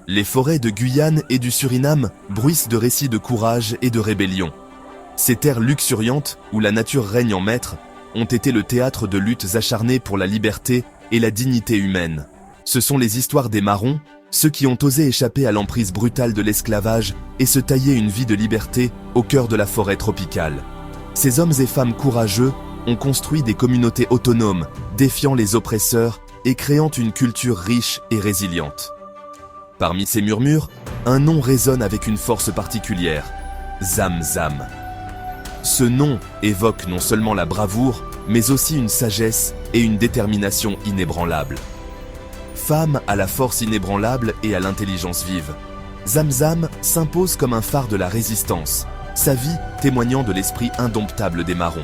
Les forêts de Guyane et du Suriname bruissent de récits de courage et de rébellion. Ces terres luxuriantes, où la nature règne en maître, ont été le théâtre de luttes acharnées pour la liberté et la dignité humaine. Ce sont les histoires des Marrons, ceux qui ont osé échapper à l'emprise brutale de l'esclavage et se tailler une vie de liberté au cœur de la forêt tropicale. Ces hommes et femmes courageux ont construit des communautés autonomes, défiant les oppresseurs et créant une culture riche et résiliente. Parmi ces murmures, un nom résonne avec une force particulière, Zamzam. Ce nom évoque non seulement la bravoure, mais aussi une sagesse et une détermination inébranlables. Femme à la force inébranlable et à l'intelligence vive, Zamzam s'impose comme un phare de la résistance, sa vie témoignant de l'esprit indomptable des Marrons.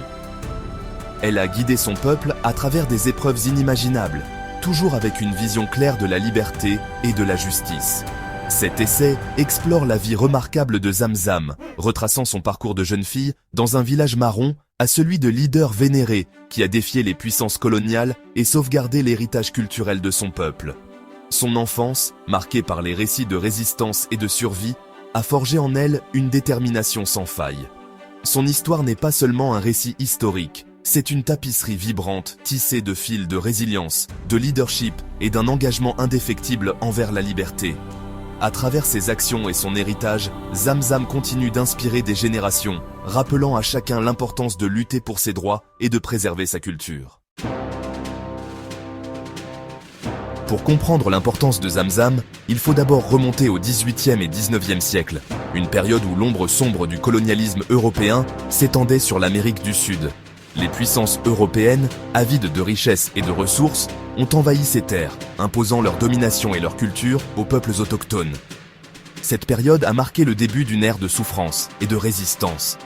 Elle a guidé son peuple à travers des épreuves inimaginables, toujours avec une vision claire de la liberté et de la justice. Cet essai explore la vie remarquable de Zamzam, retraçant son parcours de jeune fille dans un village marron à celui de leader vénéré qui a défié les puissances coloniales et sauvegardé l'héritage culturel de son peuple. Son enfance, marquée par les récits de résistance et de survie, a forgé en elle une détermination sans faille. Son histoire n'est pas seulement un récit historique, c'est une tapisserie vibrante tissée de fils de résilience, de leadership et d'un engagement indéfectible envers la liberté. À travers ses actions et son héritage, Zamzam continue d'inspirer des générations, rappelant à chacun l'importance de lutter pour ses droits et de préserver sa culture. Pour comprendre l'importance de Zamzam, il faut d'abord remonter au XVIIIe et XIXe siècle, une période où l'ombre sombre du colonialisme européen s'étendait sur l'Amérique du Sud. Les puissances européennes, avides de richesses et de ressources, ont envahi ces terres, imposant leur domination et leur culture aux peuples autochtones. Cette période a marqué le début d'une ère de souffrance et de résistance.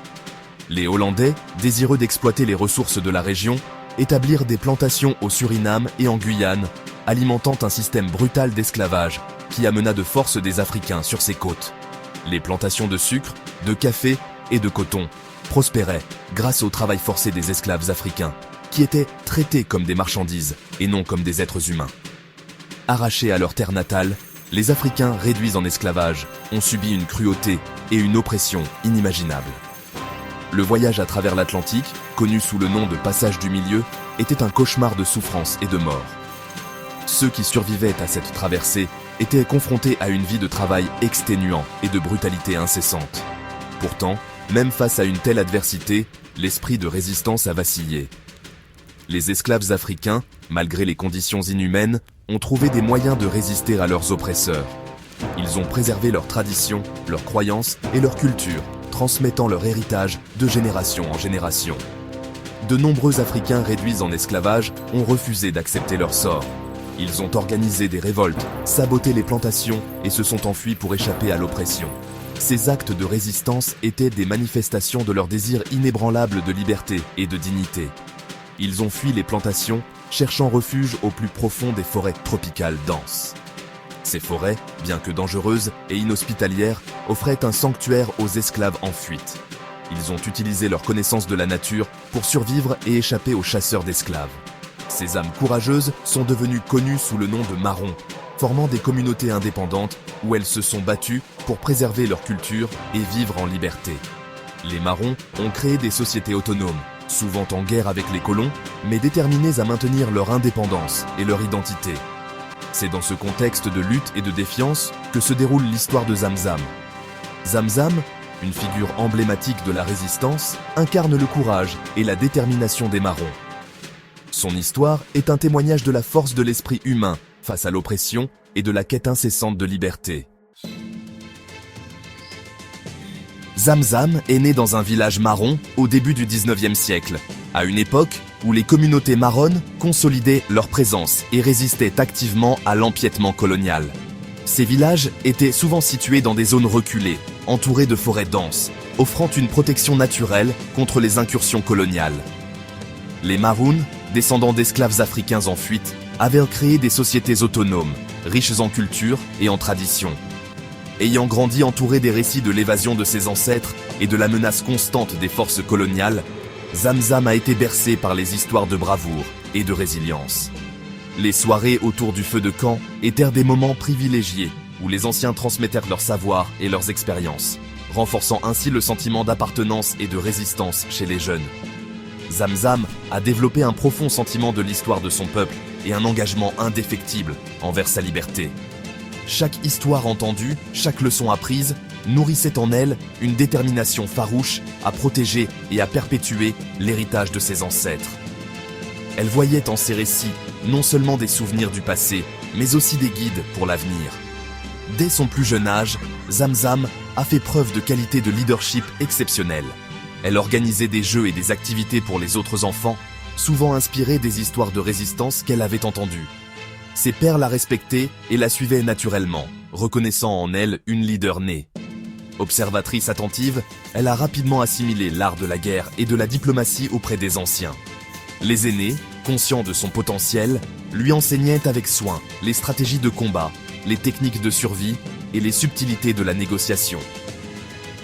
Les Hollandais, désireux d'exploiter les ressources de la région, établirent des plantations au Suriname et en Guyane, alimentant un système brutal d'esclavage qui amena de force des Africains sur ces côtes. Les plantations de sucre, de café et de coton prospéraient grâce au travail forcé des esclaves africains, qui étaient traités comme des marchandises et non comme des êtres humains. Arrachés à leur terre natale, les Africains réduits en esclavage ont subi une cruauté et une oppression inimaginables. Le voyage à travers l'Atlantique, connu sous le nom de passage du milieu, était un cauchemar de souffrance et de mort. Ceux qui survivaient à cette traversée étaient confrontés à une vie de travail exténuant et de brutalité incessante. Pourtant, même face à une telle adversité, l'esprit de résistance a vacillé. Les esclaves africains, malgré les conditions inhumaines, ont trouvé des moyens de résister à leurs oppresseurs. Ils ont préservé leurs traditions, leurs croyances et leur culture, transmettant leur héritage de génération en génération. De nombreux Africains réduits en esclavage ont refusé d'accepter leur sort. Ils ont organisé des révoltes, saboté les plantations et se sont enfuis pour échapper à l'oppression. Ces actes de résistance étaient des manifestations de leur désir inébranlable de liberté et de dignité. Ils ont fui les plantations, cherchant refuge au plus profond des forêts tropicales denses. Ces forêts, bien que dangereuses et inhospitalières, offraient un sanctuaire aux esclaves en fuite. Ils ont utilisé leur connaissance de la nature pour survivre et échapper aux chasseurs d'esclaves. Ces âmes courageuses sont devenues connues sous le nom de Marrons, formant des communautés indépendantes où elles se sont battues pour préserver leur culture et vivre en liberté. Les Marrons ont créé des sociétés autonomes, souvent en guerre avec les colons, mais déterminées à maintenir leur indépendance et leur identité. C'est dans ce contexte de lutte et de défiance que se déroule l'histoire de Zamzam. Zamzam, une figure emblématique de la résistance, incarne le courage et la détermination des Marrons. Son histoire est un témoignage de la force de l'esprit humain face à l'oppression et de la quête incessante de liberté. Zamzam est né dans un village marron au début du XIXe siècle, à une époque où les communautés marronnes consolidaient leur présence et résistaient activement à l'empiètement colonial. Ces villages étaient souvent situés dans des zones reculées, entourés de forêts denses, offrant une protection naturelle contre les incursions coloniales. Les Maroons, descendants d'esclaves africains en fuite, avaient créé des sociétés autonomes, riches en culture et en tradition. Ayant grandi entouré des récits de l'évasion de ses ancêtres et de la menace constante des forces coloniales, Zamzam a été bercé par les histoires de bravoure et de résilience. Les soirées autour du feu de camp étaient des moments privilégiés où les anciens transmettèrent leur savoir et leurs expériences, renforçant ainsi le sentiment d'appartenance et de résistance chez les jeunes. Zamzam a développé un profond sentiment de l'histoire de son peuple et un engagement indéfectible envers sa liberté. Chaque histoire entendue, chaque leçon apprise, nourrissait en elle une détermination farouche à protéger et à perpétuer l'héritage de ses ancêtres. Elle voyait en ces récits non seulement des souvenirs du passé, mais aussi des guides pour l'avenir. Dès son plus jeune âge, Zamzam a fait preuve de qualité de leadership exceptionnelle. Elle organisait des jeux et des activités pour les autres enfants, souvent inspirées des histoires de résistance qu'elle avait entendues. Ses pairs la respectaient et la suivaient naturellement, reconnaissant en elle une leader née. Observatrice attentive, elle a rapidement assimilé l'art de la guerre et de la diplomatie auprès des anciens. Les aînés, conscients de son potentiel, lui enseignaient avec soin les stratégies de combat, les techniques de survie et les subtilités de la négociation.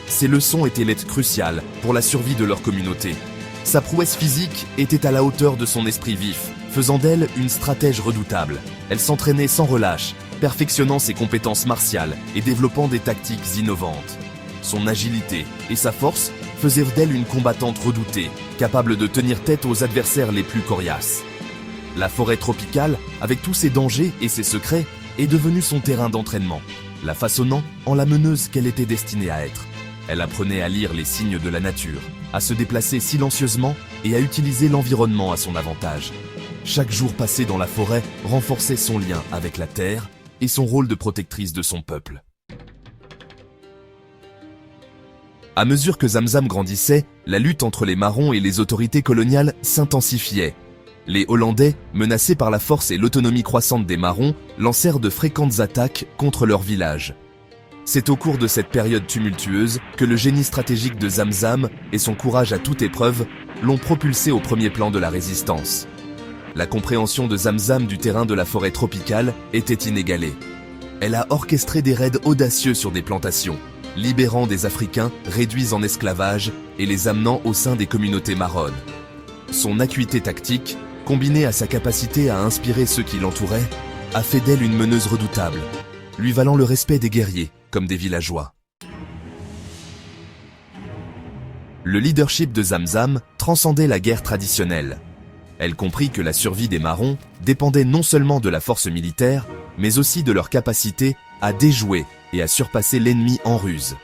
Ces leçons étaient l'aide cruciale pour la survie de leur communauté. Sa prouesse physique était à la hauteur de son esprit vif, faisant d'elle une stratège redoutable. Elle s'entraînait sans relâche, perfectionnant ses compétences martiales et développant des tactiques innovantes. Son agilité et sa force faisaient d'elle une combattante redoutée, capable de tenir tête aux adversaires les plus coriaces. La forêt tropicale, avec tous ses dangers et ses secrets, est devenue son terrain d'entraînement, la façonnant en la meneuse qu'elle était destinée à être. Elle apprenait à lire les signes de la nature, à se déplacer silencieusement et à utiliser l'environnement à son avantage. Chaque jour passé dans la forêt renforçait son lien avec la terre et son rôle de protectrice de son peuple. À mesure que Zamzam grandissait, la lutte entre les Marrons et les autorités coloniales s'intensifiait. Les Hollandais, menacés par la force et l'autonomie croissante des Marrons, lancèrent de fréquentes attaques contre leur village. C'est au cours de cette période tumultueuse que le génie stratégique de Zamzam et son courage à toute épreuve l'ont propulsé au premier plan de la résistance. La compréhension de Zamzam du terrain de la forêt tropicale était inégalée. Elle a orchestré des raids audacieux sur des plantations, libérant des Africains réduits en esclavage et les amenant au sein des communautés marronnes. Son acuité tactique, combinée à sa capacité à inspirer ceux qui l'entouraient, a fait d'elle une meneuse redoutable, lui valant le respect des guerriers comme des villageois. Le leadership de Zamzam transcendait la guerre traditionnelle. Elle comprit que la survie des Marrons dépendait non seulement de la force militaire, mais aussi de leur capacité à déjouer et à surpasser l'ennemi en ruse.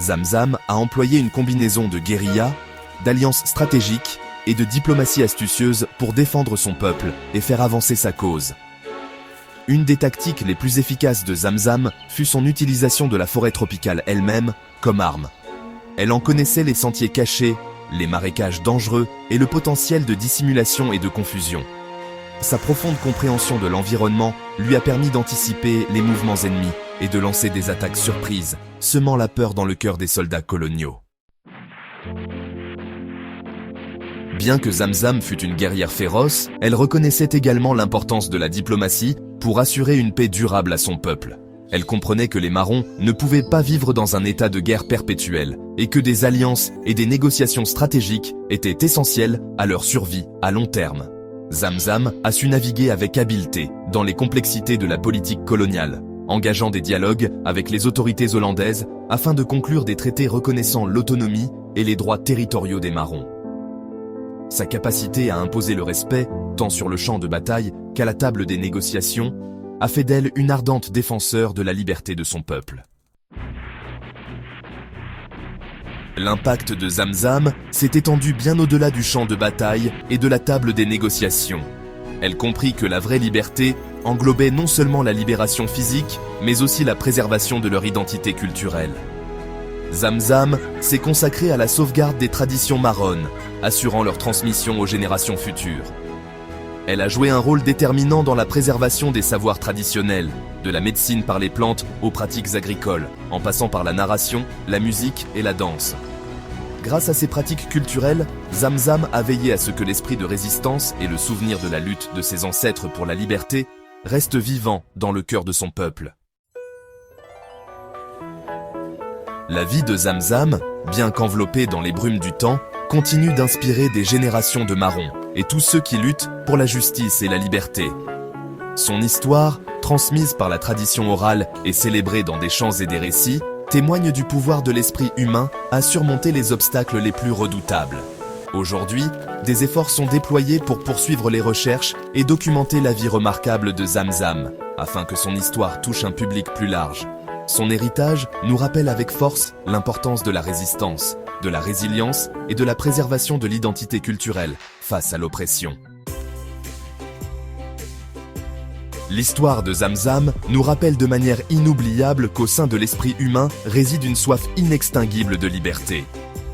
Zamzam a employé une combinaison de guérilla, d'alliances stratégiques et de diplomatie astucieuse pour défendre son peuple et faire avancer sa cause. Une des tactiques les plus efficaces de Zamzam fut son utilisation de la forêt tropicale elle-même comme arme. Elle en connaissait les sentiers cachés, les marécages dangereux et le potentiel de dissimulation et de confusion. Sa profonde compréhension de l'environnement lui a permis d'anticiper les mouvements ennemis et de lancer des attaques surprises, semant la peur dans le cœur des soldats coloniaux. Bien que Zamzam fût une guerrière féroce, elle reconnaissait également l'importance de la diplomatie pour assurer une paix durable à son peuple. Elle comprenait que les Marrons ne pouvaient pas vivre dans un état de guerre perpétuelle et que des alliances et des négociations stratégiques étaient essentielles à leur survie à long terme. Zamzam a su naviguer avec habileté dans les complexités de la politique coloniale, engageant des dialogues avec les autorités hollandaises afin de conclure des traités reconnaissant l'autonomie et les droits territoriaux des Marrons. Sa capacité à imposer le respect, tant sur le champ de bataille qu'à la table des négociations, a fait d'elle une ardente défenseur de la liberté de son peuple. L'impact de Zamzam s'est étendu bien au-delà du champ de bataille et de la table des négociations. Elle comprit que la vraie liberté englobait non seulement la libération physique, mais aussi la préservation de leur identité culturelle. Zamzam s'est consacrée à la sauvegarde des traditions marronnes, assurant leur transmission aux générations futures. Elle a joué un rôle déterminant dans la préservation des savoirs traditionnels, de la médecine par les plantes aux pratiques agricoles, en passant par la narration, la musique et la danse. Grâce à ces pratiques culturelles, Zamzam a veillé à ce que l'esprit de résistance et le souvenir de la lutte de ses ancêtres pour la liberté restent vivants dans le cœur de son peuple. La vie de Zamzam, bien qu'enveloppée dans les brumes du temps, continue d'inspirer des générations de Marrons et tous ceux qui luttent pour la justice et la liberté. Son histoire transmise par la tradition orale et célébrée dans des chants et des récits, témoigne du pouvoir de l'esprit humain à surmonter les obstacles les plus redoutables. Aujourd'hui, des efforts sont déployés pour poursuivre les recherches et documenter la vie remarquable de Zamzam, afin que son histoire touche un public plus large. Son héritage nous rappelle avec force l'importance de la résistance, de la résilience et de la préservation de l'identité culturelle face à l'oppression. L'histoire de Zamzam nous rappelle de manière inoubliable qu'au sein de l'esprit humain réside une soif inextinguible de liberté.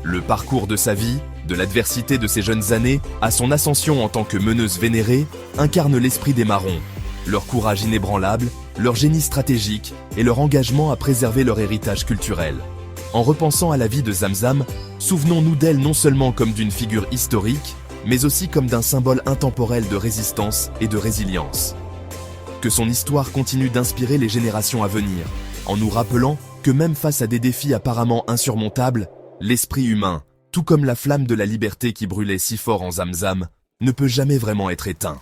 Le parcours de sa vie, de l'adversité de ses jeunes années à son ascension en tant que meneuse vénérée, incarne l'esprit des Marrons, leur courage inébranlable, leur génie stratégique et leur engagement à préserver leur héritage culturel. En repensant à la vie de Zamzam, souvenons-nous d'elle non seulement comme d'une figure historique, mais aussi comme d'un symbole intemporel de résistance et de résilience. Que son histoire continue d'inspirer les générations à venir, en nous rappelant que même face à des défis apparemment insurmontables, l'esprit humain, tout comme la flamme de la liberté qui brûlait si fort en Zamzam, ne peut jamais vraiment être éteint.